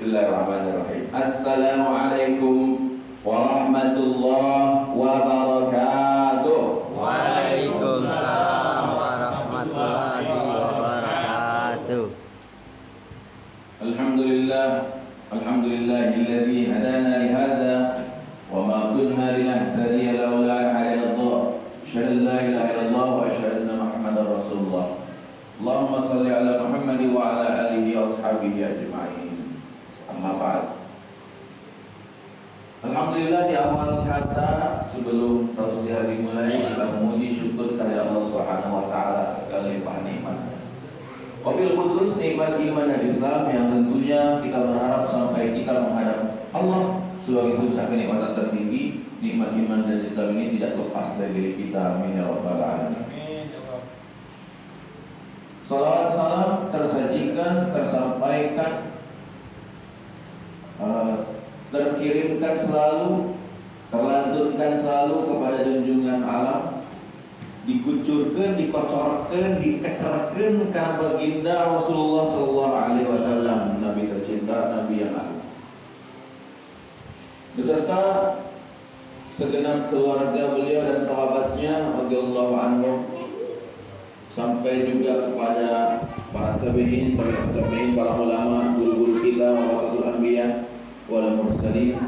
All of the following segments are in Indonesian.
Bismillahirrahmanirrahim. Assalamualaikum warahmatullahi wabarakatuh. Waalaikumsalam warahmatullahi wabarakatuh. Alhamdulillahilladzi hadana li hadza wa ma kunna linahtadiya laula an hadana Asyhadu an la ilaha illallah wa asyhadu anna Muhammadar Rasulullah. Allahumma shalli ala Muhammad wa ala alihi wa ashabihi ajma'in. Amma ba'd. Alhamdulillah, di awal kata sebelum tausiah dimulai kita memuji syukur kepada Allah Subhanahu wa taala atas segala limpahan nikmat. Wabil khusus nikmat iman dan Islam yang tentunya kita berharap sampai kita menghadap Allah sebagai puncak kenikmatan tertinggi. Nikmat iman dan Islam ini tidak lepas dari diri kita. Amin ya rabbal alamin. Salawat salam tersajikan, tersampaikan, terkirimkan selalu, terlanturkan selalu kepada junjungan alam, dikucurkan, dikocorkan, dikecerkan karena baginda Rasulullah SAW, Nabi tercinta, Nabi yang agung, beserta segenap keluarga beliau dan sahabatnya radhiyallahu anhum, sampai juga kepada para tabi'in, para ulama, guru-guru kita, warasatul anbiya wal mursalin,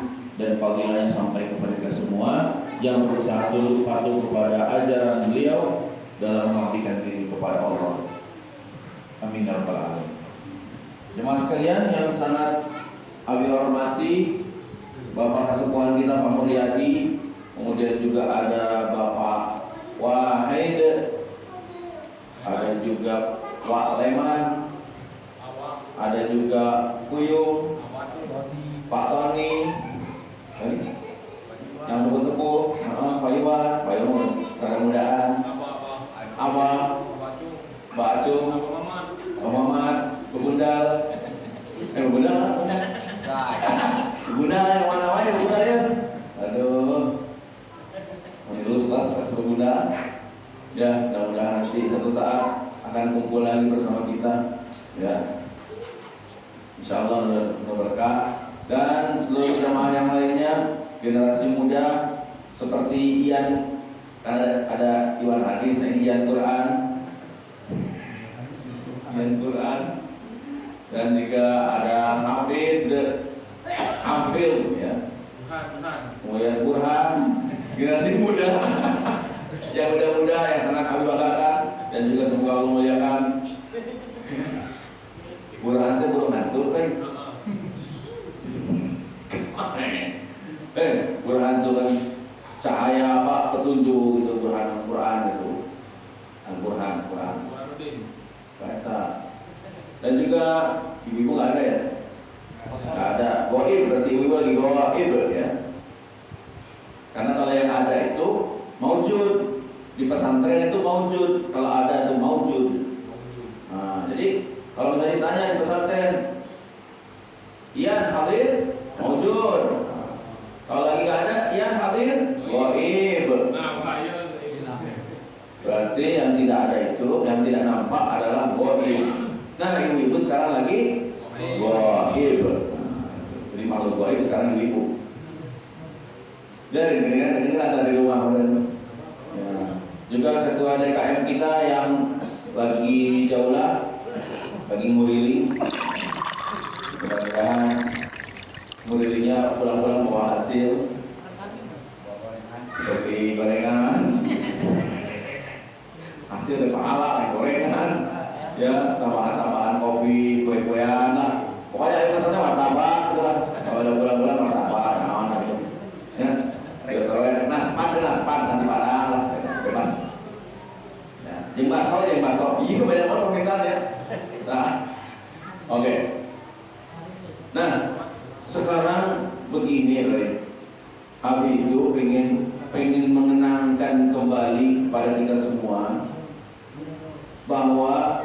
dan fadilahnya sampai kepada kita semua yang berusaha tunduk patuh kepada ajaran beliau dalam mengabdikan diri kepada Allah. Amin ya rabbal alamin. Jemaah sekalian yang sangat abi hormati, Bapak Kasepuhan kita Pak Muryadi, kemudian juga ada Bapak Wahid, ada juga Wak Leman, ada juga Kuyung, Pak Tony, yang sepuh-sepuh, Pak Iwan, Pak Iwan, mudah-mudahan, Abah, Pak Acung, Pak Mamat, Pak Bundal, Bundal yang mana wae Bundal ya? Aduh, lulus kelas Bundal. Ya, mudah-mudahan nanti satu saat akan kumpul lagi bersama kita. Ya, insya Allah berkah. Dan seluruh jemaah yang lainnya, generasi muda seperti Ian, karena ada Iwan Hadis, Ian Quran, dan juga ada Hafid, ya, kemudian Burhan, generasi muda yang muda-muda yang sangat kami banggakan dan juga semoga Allah muliakan. Burhan itu burung hantu kan? Burhan itu kan cahaya apa, petunjuk itu, Burhan Quran itu. Al-Burhan, Quran. Kata. Dan juga ibu-ibu nggak ada ya? Nggak ada. Goib berarti ibu-ibu lagi goib ya. Karena kalau yang ada itu maujud, di pesantren itu maujud, kalau ada itu maujud. Nah, jadi kalau misalnya ditanya di pesantren, iya hadir, maujud. Kalau lagi nggak ada, iya hadir, goib. Berarti yang tidak ada itu, yang tidak nampak adalah goib. Nah, ibu-ibu sekarang lagi goib. Jadi makhluk goib sekarang ibu-ibu. Dan ini ada di rumah. Ya. Juga ketua DKM kita yang lagi jaulah, lagi ngurili. Mudah-mudahan ngurilinya pulang-pulang bawa hasil seperti gorengan, hasil dari pahala, gorengan, ya, tambahan-tambahan kopi, kue-kuean lah. Pokoknya yang pesannya martabak, gitu lah. Kalau ada bulan-bulan martabak, nah, gitu. Ya. Nasi padang lah, bebas. Ya, jeung bakso. Iya, banyak banget permintaannya. Nah, oke. Nah, sekarang begini, Abi itu pengen mengenangkan kembali kepada kita semua bahwa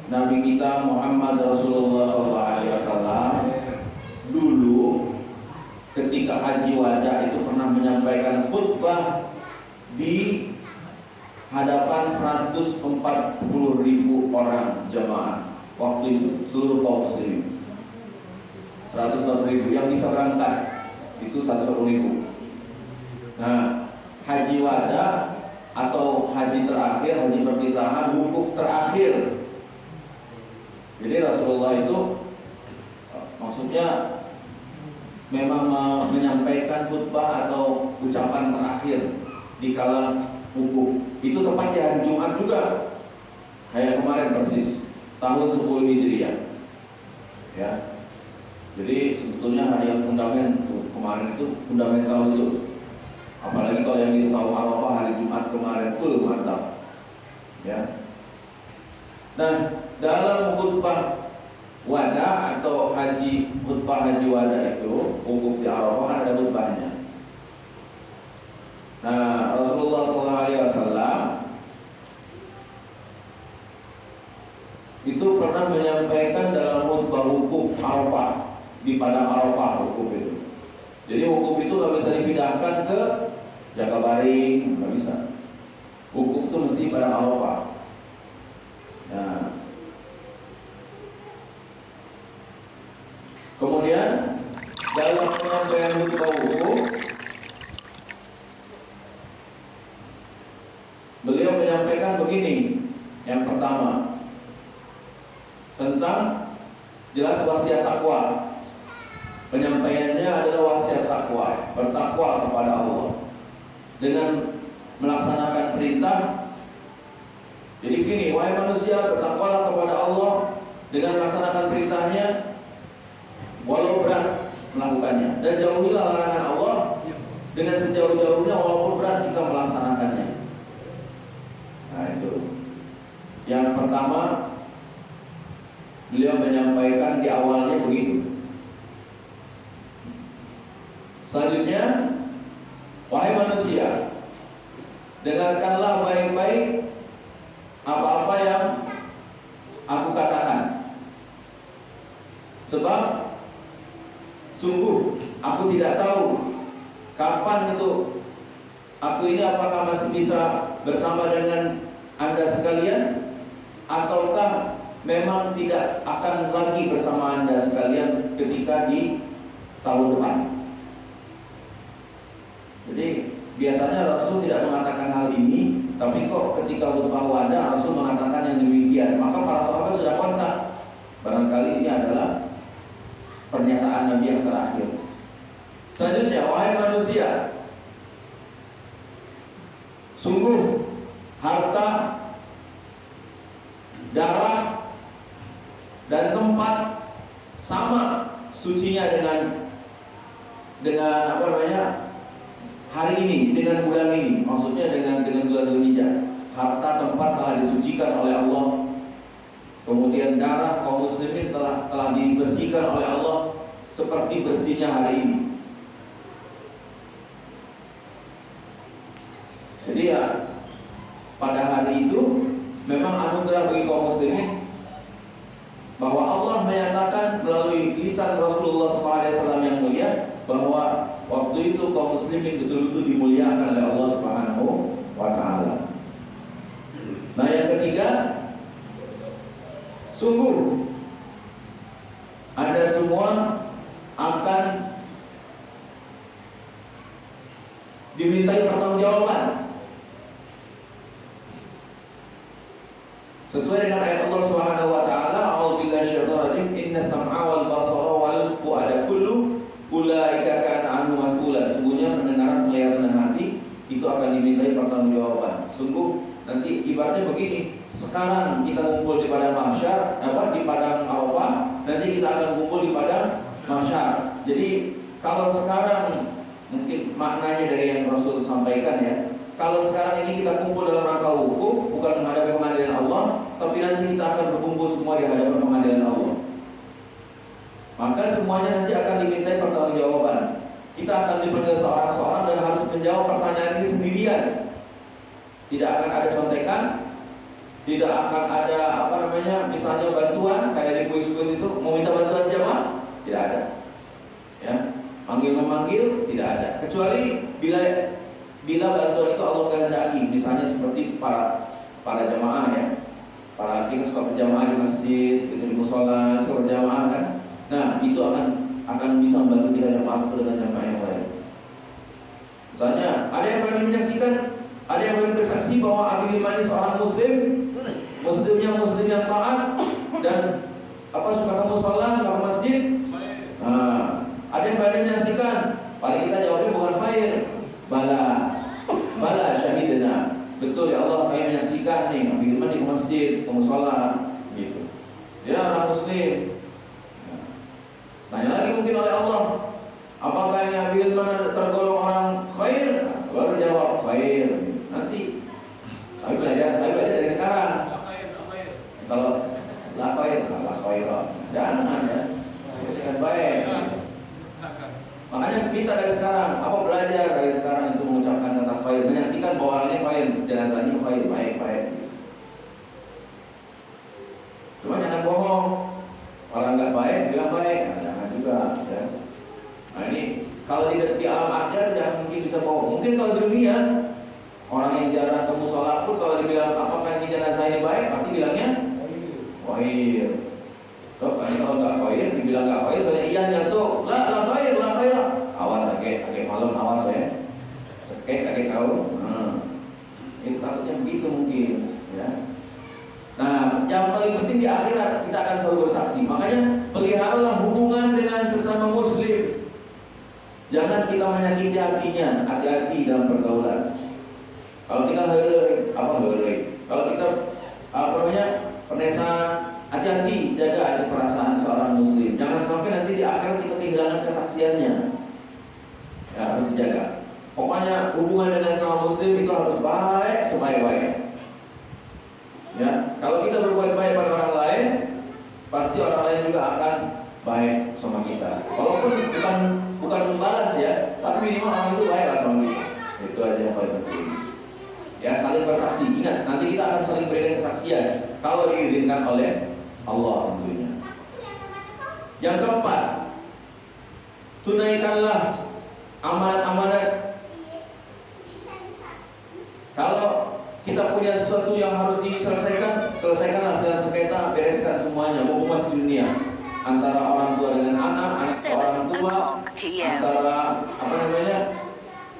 Nabi kita Muhammad Rasulullah SAW dulu ketika haji wada itu pernah menyampaikan khutbah di hadapan 140.000 orang jamaah waktu itu, seluruh kaum muslimin. 140.000 yang bisa berangkat itu 140.000. Nah, haji wada atau haji terakhir, haji perpisahan, wukuf terakhir. Jadi Rasulullah itu maksudnya memang menyampaikan khutbah atau ucapan terakhir di kala wukuf. Itu tepat di hari Jumat juga. Kayak kemarin persis tahun 10 Hijriah. Ya. Jadi sebetulnya hari yang fundamental kemarin itu fundamental itu. Apalagi kalau yang bisa saum Arafah hari Jumat kemarin tuh mantap. Ya. Nah, dalam khutbah wada atau khutbah haji wada itu wukuf di Arafah kan ada khutbahnya. Nah, Rasulullah SAW itu pernah menyampaikan dalam khutbah wukuf Arafah di padang Arafah wukuf itu. Jadi wukuf itu nggak bisa dipindahkan ke Jakabaring, nggak bisa. Wukuf itu mesti padang Arafah. Nah, kemudian dalam penyampaian khutbah wukuf, beliau menyampaikan begini. Yang pertama, tentang jelas wasiat takwa. Penyampaiannya adalah wasiat takwa, bertakwa kepada Allah dengan melaksanakan perintah. Jadi begini, wahai manusia, bertakwalah kepada Allah dengan melaksanakan perintahnya walau berat melakukannya, dan jauhilah larangan Allah dengan sejauh-jauhnya walaupun berat kita melaksanakannya. Nah, itu yang pertama beliau menyampaikan di awalnya begitu. Selanjutnya, wahai manusia, dengarkanlah baik-baik apa-apa yang aku katakan, sebab sungguh aku tidak tahu kapan itu aku ini apakah masih bisa bersama dengan Anda sekalian, ataukah memang tidak akan lagi bersama Anda sekalian ketika di tahun depan. Jadi biasanya Rasul tidak mengatakan hal ini, tapi kok ketika khutbah wada Rasul mengatakan yang demikian. Maka para sahabat sudah kontak, barangkali ini adalah pernyataan Nabi yang terakhir. Selanjutnya, wahai manusia, sungguh harta, darah, dan tempat sama sucinya dengan apa namanya hari ini, dengan bulan ini, maksudnya dengan bulan Dzulhijjah. Harta tempat telah disucikan oleh Allah, kemudian darah kaum muslimin telah dibersihkan oleh Allah seperti bersihnya hari ini. Jadi ya, pada hari itu memang anugerah bagi kaum muslimin bahwa Allah menyatakan melalui lisan Rasulullah SAW yang mulia bahwa waktu itu kaum muslimin betul-betul dimuliakan oleh Allah Subhanahu wa taala. Nah, yang ketiga, sungguh Anda semua akan dimintai pertanggungjawaban sesuai dengan ayat Allah Subhanahu wa taala, a'udzubillahi minasyaitonir rajim, innas sam'a wal basara wal fu'ada kullu ulaika kana anhu mas'ula. Sungguhnya pendengaran, penglihatan dan hati itu akan dimintai pertanggungjawaban. Sungguh nanti ibaratnya begini, sekarang kita kumpul di padang mahsyar, di padang Arafah, nanti kita akan kumpul di padang mahsyar. Jadi kalau sekarang mungkin maknanya dari yang Rasul sampaikan ya, kalau sekarang ini kita kumpul dalam rangka wukuf, bukan menghadapi pengadilan Allah, tapi nanti kita akan berkumpul semua di hadapan pengadilan Allah. Maka semuanya nanti akan dimintai pertanggungjawaban. Kita akan dipanggil seorang-seorang dan harus menjawab pertanyaan ini sendirian. Tidak akan ada contekan, tidak akan ada misalnya bantuan kayak di kuis-kuis itu, mau minta bantuan siapa? Tidak ada. Ya, manggil memanggil tidak ada. Kecuali bila bantuan itu Allah kehendaki, misalnya seperti para jamaah ya. Para kita suka berjamaah di masjid, di musola, suka berjamaah kan. Nah, itu akan akan bisa membantu kita yang masuk dengan jamaah yang lain. Misalnya ada yang berani menyaksikan, ada yang berani bersaksi bahwa Abi Hilman ini seorang muslim, muslim yang taat dan suka kamu sholat, kamu masjid. Nah, ada yang berani menyaksikan, paling kita jawabnya bukan khair, bala syahidina. Betul ya Allah, kami menyaksikan nih Abi Hilman di masjid, kamu sholat, gitu. Dia orang muslim. Tanya lagi mungkin oleh Allah, apakah ini Abi Hilman tergolong orang khair? Baru jawab khair. Nanti kami belajar dari sekarang. Kalau la khair, jangan ya. Dengan baik. Makanya minta dari sekarang, belajar dari sekarang itu mengucapkan kata khair, menyaksikan bahwa orangnya khair, jenazahnya khair, baik. Cuma jangan bohong. Orang nggak baik bilang baik, jangan juga. Ya. Nah ini kalau di alam akhir jangan mungkin bisa bohong. Mungkin kalau di dunia orang yang jarang ketemu sholat pun kalau dibilang apakah ini jenazah ini baik, pasti bilangnya khair. So, kalau nggak khair, dibilang nggak khair, soalnya iya jatuh, la khair. Awas, agak malam awas ya. Cekek, agak tahu. Itu takutnya begitu mungkin, ya. Nah, yang paling penting di akhirat kita akan selalu bersaksi. Makanya peliharalah hubungan dengan sesama muslim. Jangan kita menyakiti hatinya, hati-hati dalam pergaulan. Kalau kita kalau kita penesan, hati-hati jaga hati perasaan seorang muslim. Jangan sampai nanti di akhirat kita kehilangan kesaksiannya. Ya, harus dijaga. Pokoknya hubungan dengan sama muslim itu harus baik sebaik-baiknya. Ya, kalau kita berbuat baik pada orang lain, pasti orang lain juga akan baik sama kita. Walaupun bukan membalas ya, tapi minimal orang itu baiklah sama kita. Itu aja yang paling penting. Ya, saling bersaksi. Ingat, nanti kita akan saling berikan kesaksian kalau diizinkan oleh Allah tentunya. Yang keempat, tunaikanlah amanat-amanat. Kalau kita punya sesuatu yang harus diselesaikan, selesaikanlah sengketa, bereskan semuanya, mumpung masih di dunia. Antara orang tua dengan anak ke orang tua, antara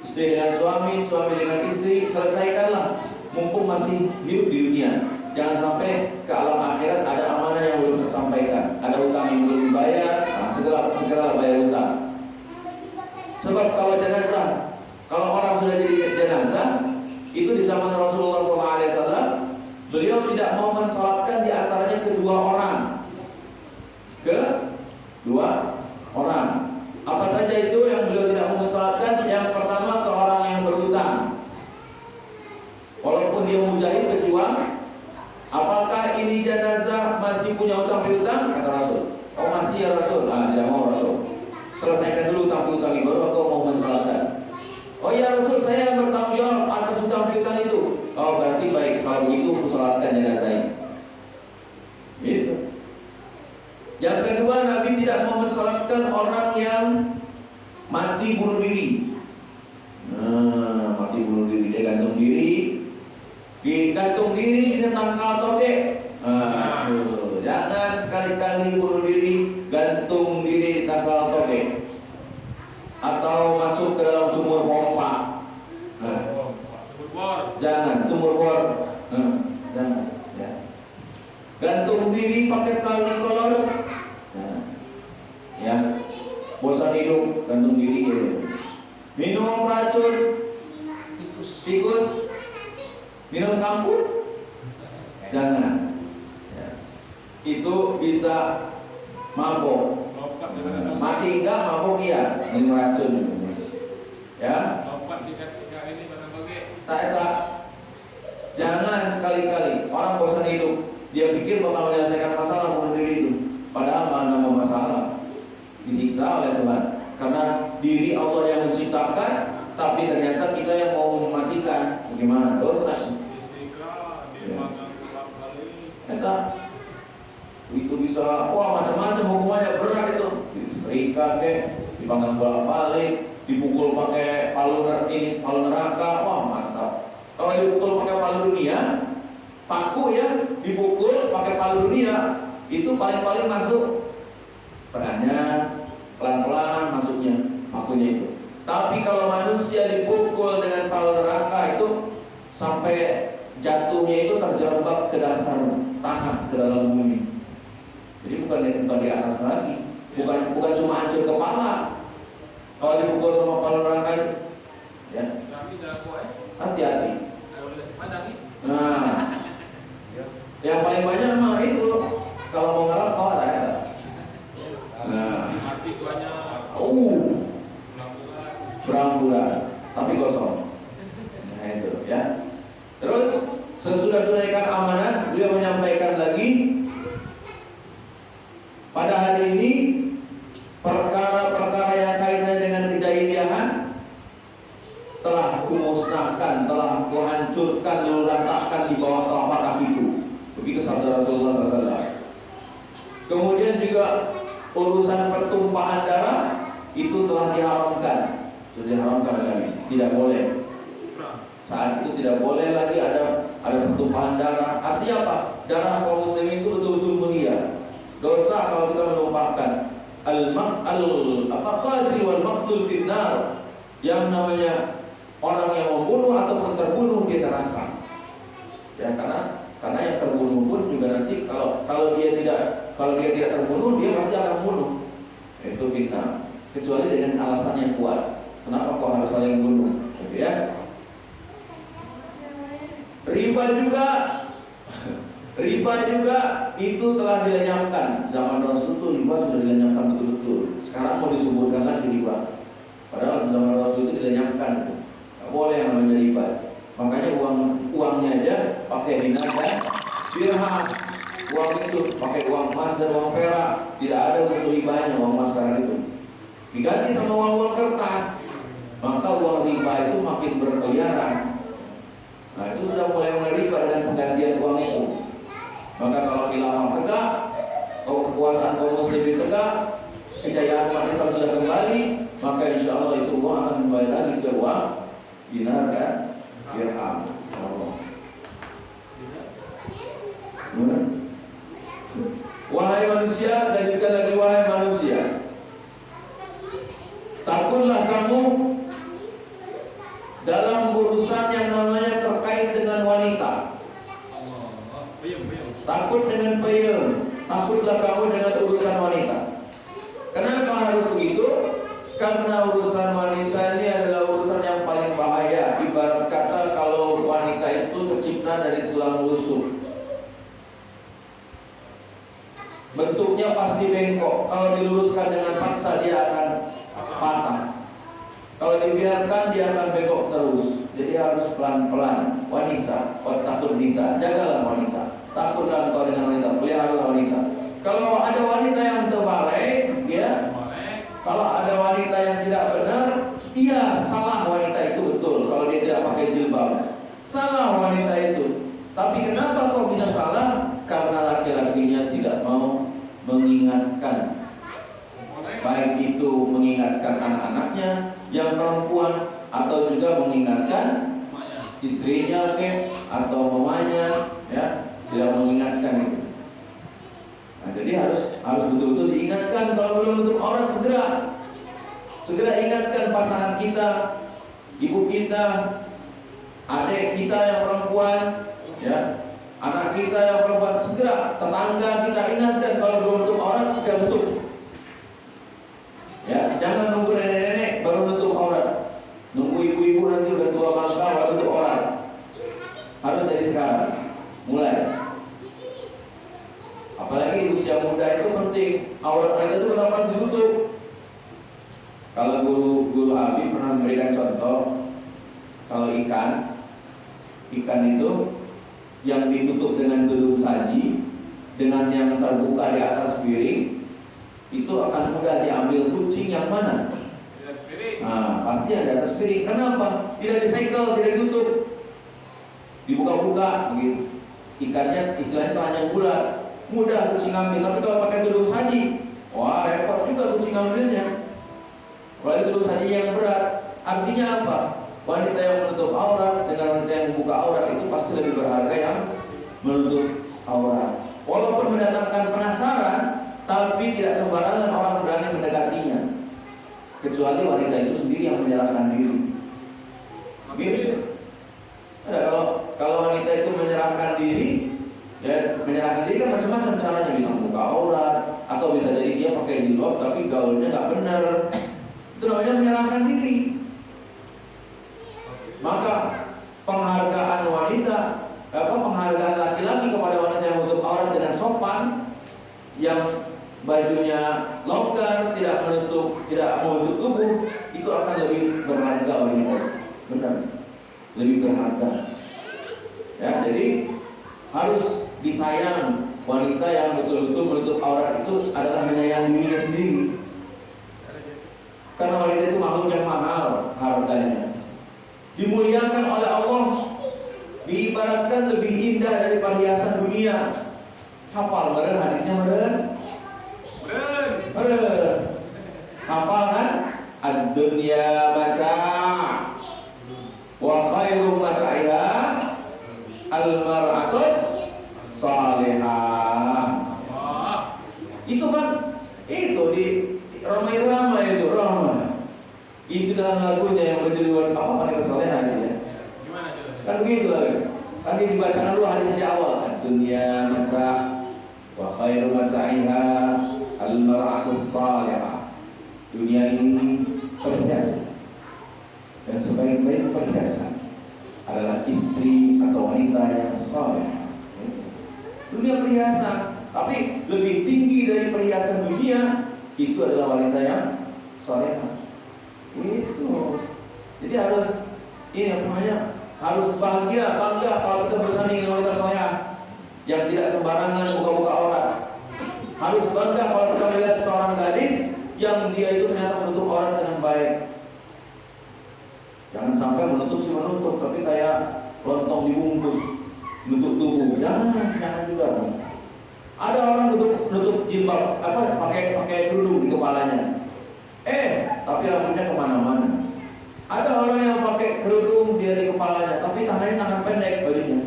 istri dengan suami dengan istri, selesaikanlah mumpung masih hidup di dunia. Jangan sampai ke alam akhirat ada amanah yang belum tersampaikan, ada hutang yang belum dibayar, segera bayar hutang. Sebab kalau orang sudah jadi jenazah, itu di zaman Rasulullah SAW, beliau tidak mau mensolatkan di antaranya kedua orang. Apa saja itu yang beliau tidak mau mensolatkan? Yang pertama, ke orang yang berhutang. Walaupun dia mujahid berjuang, apakah ini jenazah masih punya hutang piutang? Kata Rasul, oh masih ya Rasul. Tidak mau Rasul. Selesaikan dulu hutang piutang ini, baru aku mau mensolatkan. Oh ya Rasul, saya yang bertanggung jawab atas hutang piutang itu. Oh berarti baik, kalau begitu kusolatkan jenazah ini. Gitu. Yang kedua, Nabi tidak mau mensolatkan orang yang mati bunuh diri. Mati bunuh diri, dia gantung diri. Digantung diri di tangkal toge. Jangan sekali-kali bunuh diri, gantung diri di tangkal toge. Atau masuk ke dalam sumur pompa. Jangan sumur bor. Jangan. Ya. Gantung diri pakai tali kolor. Ya. Bosan hidup, gantung diri. Ya. Minum racun tikus. Minum kampur. Jangan. Ya. Itu bisa mabok. Mati enggak, mabuk iya, minum racun. Ya. Tak. Jangan sekali-kali orang bosan hidup, dia pikir bakal menyelesaikan masalah bunuh diri itu. Padahal mana masalah disiksa oleh Tuhan. Karena diri Allah yang menciptakan, tapi ternyata kita yang mau mematikan. Bagaimana? Dosa. Ya. Itu bisa, macam-macam hukumannya berat itu. Disetrika dipanggang bolak-balik, dipukul pakai palu neraka, mantap. Kalau dipukul pakai palu dunia, paku ya, dipukul pakai palu dunia, itu paling-paling masuk setengahnya, pelan-pelan masuknya itu. Tapi kalau manusia dipukul dengan palu neraka itu sampai jatuhnya itu terjerembab ke dasar tanah, ke dalam bumi. Jadi bukan di atas lagi, bukan cuma hancur kepala. Kalau dipukul sama palu neraka itu, ya hati-hati. Nah, yang paling banyak mah itu kalau mau ngarap kau ada. Nah, berang-bulan, tapi kosong. Nah itu ya. Terus sesudah tunaikan amanat, beliau menyampaikan lagi, pada hari ini perkara-perkara yang kaitannya dengan kejahiliahan telah kumusnahkan, telah kuhancurkan, letakkan di bawah telapak kakiku. Begitu sabda Rasulullah SAW. Kemudian juga urusan pertumpahan darah itu telah diharamkan. Sudah diharamkan lagi, tidak boleh. Saat itu tidak boleh lagi ada pertumpahan darah. Artinya apa? Darah kaum muslimin itu betul-betul mulia. Dosa kalau kita menumpahkan qatil wal maqtul finnar, yang namanya orang yang membunuh ataupun terbunuh di neraka. Ya, karena yang terbunuh pun juga nanti kalau dia tidak terbunuh, dia pasti akan membunuh. Itu fitnah. Kecuali dengan alasan yang kuat. Kenapa kau harus saling bunuh? Gitu ya. Riba juga itu telah dilenyapkan. Zaman Rasul itu riba sudah dilenyapkan betul-betul. Sekarang mau disebutkan lagi riba. Padahal zaman Rasul itu dilenyapkan. Tidak boleh yang namanya riba. Makanya uangnya aja pakai dinar dan dirham. Uang itu pakai uang emas dan uang perak. Tidak ada untuk ribanya uang emas perak itu. Diganti sama uang kertas. Maka uang riba itu makin berkeliaran. Nah itu sudah mulai riba dengan penggantian uang itu. Maka kalau khilafah tegak, kalau kekuasaan kaum muslimin tegak, kejayaan umat Islam sudah kembali, maka insya Allah itu uang akan kembali lagi ke uang dinar dan dirham. Wahai manusia, dan juga lagi wahai manusia, takutlah kamu dalam urusan yang namanya terkait dengan wanita. Takut dengan peyem. Takutlah kamu dengan urusan wanita. Kenapa harus begitu? Karena urusan wanita ini adalah urusan yang paling bahaya. Ibarat kata kalau wanita itu tercipta dari tulang rusuk, bentuknya pasti bengkok. Kalau diluruskan dengan paksa dia akan patah. Kalau dibiarkan dia akan bengkok terus. Jadi harus pelan-pelan. Wanita, takut nisa, jagalah wanita. Takutlah engkau dengan wanita, peliharalah wanita. Kalau ada wanita yang terbalik, ya. Kalau ada wanita yang tidak benar, iya salah wanita itu betul. Kalau dia tidak pakai jilbab, salah wanita itu. Tapi kenapa kok bisa salah? Karena laki-lakinya tidak mau mengingatkan. Baik itu mengingatkan anak-anaknya yang perempuan, atau juga mengingatkan istrinya atau mamanya, ya, tidak mengingatkan itu. Nah, jadi harus betul-betul diingatkan. Kalau belum tutup aurat, segera ingatkan pasangan kita, ibu kita, adik kita yang perempuan, ya, anak kita yang perempuan, segera. Tetangga kita ingatkan, kalau belum tutup aurat, segera tutup. Ya, jangan nunggu nenek-nenek baru tutup aurat. Nunggu ibu-ibu nanti udah tua bangka baru tutup aurat. Harus dari sekarang mulai. Apalagi di usia muda itu penting. Aurat kita itu kenapa harus ditutup? Kalau guru Abi pernah memberikan contoh, kalau ikan itu yang ditutup dengan gedung saji, dengan yang terbuka di atas piring, itu akan mudah diambil kucing yang mana? Nah, pasti ada atas piring. Kenapa? Tidak disegel, tidak ditutup, dibuka-buka begitu. Ikannya istilahnya telanjang bulat, mudah kucing ambil. Tapi kalau pakai gedung saji, wah repot juga kucing ambilnya. Kalau gedung saji yang berat, artinya apa? Wanita yang menutup aurat dengan wanita yang membuka aurat itu pasti lebih berharga yang menutup aurat. Walaupun mendatangkan penasaran, tapi tidak sembarangan orang berani mendekatinya. kecuali wanita itu sendiri yang menyerahkan diri. Gitu. Ada kalau wanita itu menyerahkan diri, ya menyerahkan diri kan macam-macam caranya, bisa membuka aurat atau bisa jadi dia pakai jilbab tapi gaulnya nggak benar. Itu namanya menyerahkan diri. Maka penghargaan wanita, penghargaan laki-laki kepada wanita yang menutup aurat dengan sopan, yang bajunya longgar, tidak menutup tubuh, itu akan lebih berharga wanita. Benar, lebih berharga. Ya, jadi harus disayang. Wanita yang betul-betul menutup aurat itu adalah menyayangi dirinya sendiri. Karena wanita itu makhluk yang mahal harganya, dimuliakan oleh Allah, diibaratkan lebih indah dari perhiasan dunia. Hafal meren hadisnya meren? Meren. Hafal kan? Ad-dunya mata' wa khairu mata'iha al-mar'atus salihah. Itu kan itu di Ramai-ramai itu Rama. Itu dalam lagunya yang berjudul apa wanita salihah itu ya. Gimana tuh? Kan begitu lah. Kan dibacakan dulu hadis sejak awal kan. Dunia mata wa khairu mata'iha al-mar'atus salihah. Dunia ini perhiasan, dan sebaik-baik perhiasan adalah istri atau wanita yang saleh. Dunia perhiasan, tapi lebih tinggi dari perhiasan dunia itu adalah wanita yang salehah. Itu. Jadi harus harus bahagia, bangga kalau kita bersanding dengan wanita salehah yang tidak sembarangan buka-buka aurat. Harus bangga kalau kita melihat seorang gadis yang dia itu ternyata menutup aurat dengan baik. Jangan sampai menutup tapi kayak lontong dibungkus, menutup tubuh. Jangan juga. Ada orang nutup jilbab, pakai kerudung di kepalanya. Tapi rambutnya kemana-mana. Ada orang yang pakai kerudung dia di kepalanya, tapi tangan pendek bajunya.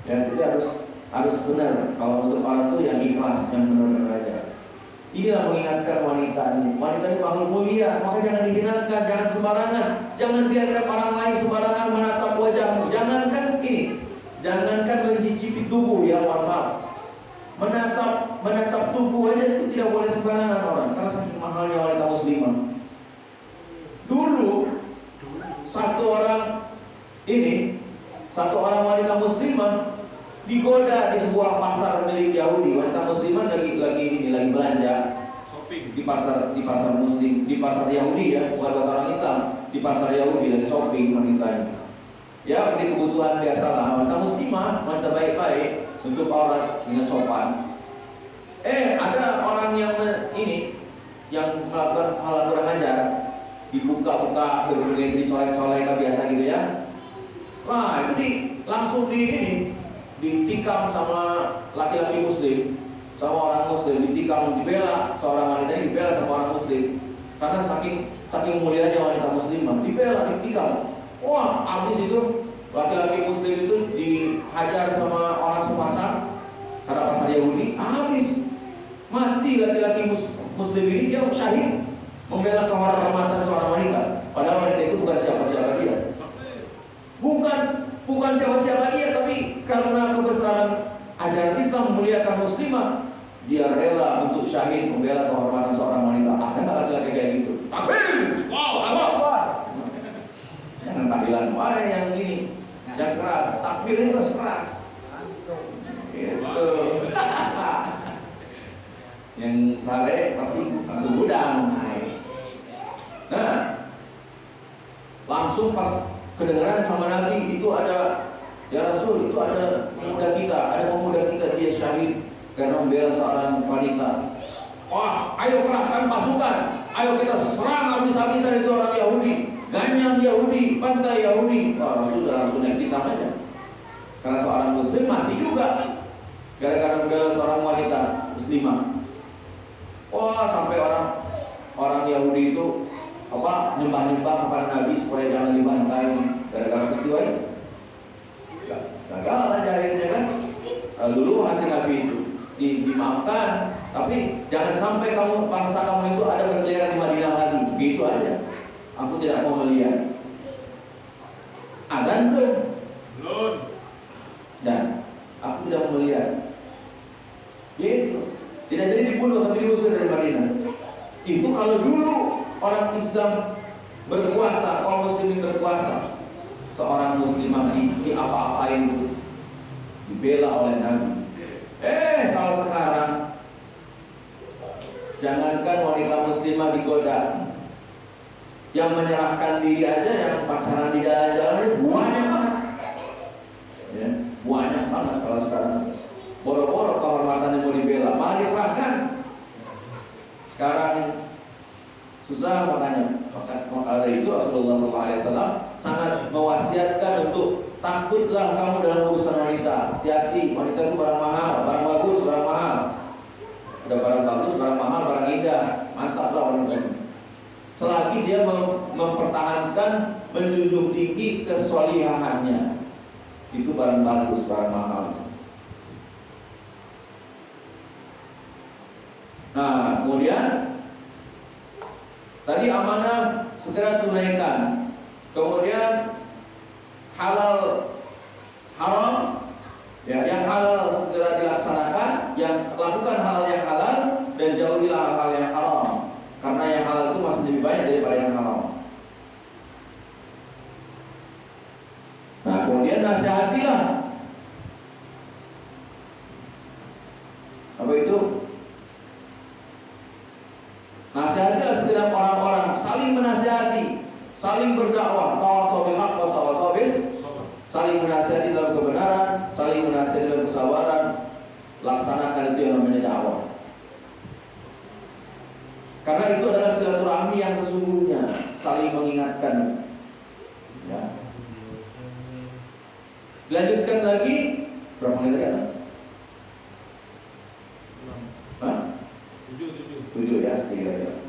Ya, jadi harus benar. Kalau untuk orang itu yang ikhlas, yang benar-benar aja. Inilah mengingatkan wanita ini. Wanita ini makhluk mulia, maka jangan dihinakan, jangan sembarangan, jangan biarkan orang lain sembarangan menatap wajahmu. Jangankan mencicipi tubuh, ya mohon maaf. Menatap tubuh aja itu tidak boleh sembarangan orang, karena saking mahalnya wanita muslimah. Dulu satu orang wanita muslimah digoda di sebuah pasar milik Yahudi. Wanita muslimah lagi belanja Shopping di pasar muslim, di pasar Yahudi ya, bukan buat orang Islam, di pasar Yahudi lagi shopping wanitanya. Ya, beli kebutuhan biasalah. Wanita muslimah, wanita baik-baik untuk aurat dengan sopan. Ada orang yang melakukan hal kurang ajar, dibuka-buka, berbagai dicolek-colek biasa gitu ya. Nah, itu langsung ditikam sama laki-laki muslim, sama orang muslim, ditikam, dibela. Seorang wanita ini dibela sama orang muslim karena saking mulianya wanita muslimah, dibela, ditikam. Wah, habis itu laki-laki muslim itu dihajar sama orang sepasar karena pasar Yahudi. Habis mati laki-laki muslim ini, dia syahid membela kehormatan seorang wanita. Padahal wanita itu bukan siapa-siapa dia. Bukan siapa-siapa dia, tapi karena kebesaran ajaran Islam memuliakan muslimah, dia rela untuk syahid membela kehormatan seorang wanita. Ada nggak laki-laki kayak gitu? Takbir! Wow! Jangan tahlilan, yang ini, yang keras. Takbir itu harus keras. Gitu. Yang saleh pasti langsung gudang. Nah, langsung pas kedengaran sama Nabi itu ada, ya Rasul, itu ada pemuda kita dia syahid karena membela seorang wanita. Wah, ayo kerahkan pasukan, ayo kita serang habis-habisan itu orang Yahudi, ganyang Yahudi, pantai Yahudi. Wah, Rasul naik hitam aja. Karena seorang muslim mati juga gara-gara membela seorang wanita muslimah. Wah, sampai orang Yahudi itu nyembah-nyembah kepada Nabi supaya jangan dibantai gara-gara peristiwa itu. Gagal aja akhirnya kan. Dulu hati Nabi itu dimaafkan, tapi jangan sampai bangsa kamu itu ada berkeliaran di Madinah lagi. gitu aja. Aku tidak mau melihat. Adzan belum? Belum. Dan aku tidak mau melihat. Gitu. Tidak jadi dibunuh tapi diusir dari Madinah. Itu kalau dulu orang Islam berpuasa, kaum muslimin berpuasa, seorang muslimah di apa-apain, dibela oleh Nabi. Kalau sekarang, jangankan wanita muslimah digoda, yang menyerahkan diri aja, yang pacaran di jalan-jalan banyak banget. Ya, banyak banget kalau sekarang. Boro-boro kehormatannya mau dibela, malah diserahkan. Sekarang susah makanya. Maka dari itu Rasulullah SAW sangat mewasiatkan untuk takutlah kamu dalam urusan wanita. Hati-hati, wanita itu barang mahal, barang bagus, barang mahal. Udah barang bagus, barang mahal, barang indah, mantaplah wanita. Selagi dia mempertahankan, menjunjung tinggi kesolihahannya, itu barang bagus, barang mahal. Nah, kemudian tadi amanah segera tunaikan. Kemudian halal haram, ya, yang halal segera dilaksanakan, yang lakukan hal yang halal dan jauhilah hal yang haram. Karena yang halal itu masih lebih banyak daripada yang haram. Nah, kemudian nasihatilah. Apa itu? Nasihatilah segenap orang-orang, saling menasihati, saling berdakwah, tawassaw bil haqq wa tawassaw bis sabr. Saling menasihati dalam kebenaran, saling menasihati dalam kesabaran. Laksanakan itu yang namanya dakwah. Karena itu adalah silaturahmi yang sesungguhnya, saling mengingatkan. Ya. Lanjutkan lagi, berapa menit lagi? 7 ya, sedikit.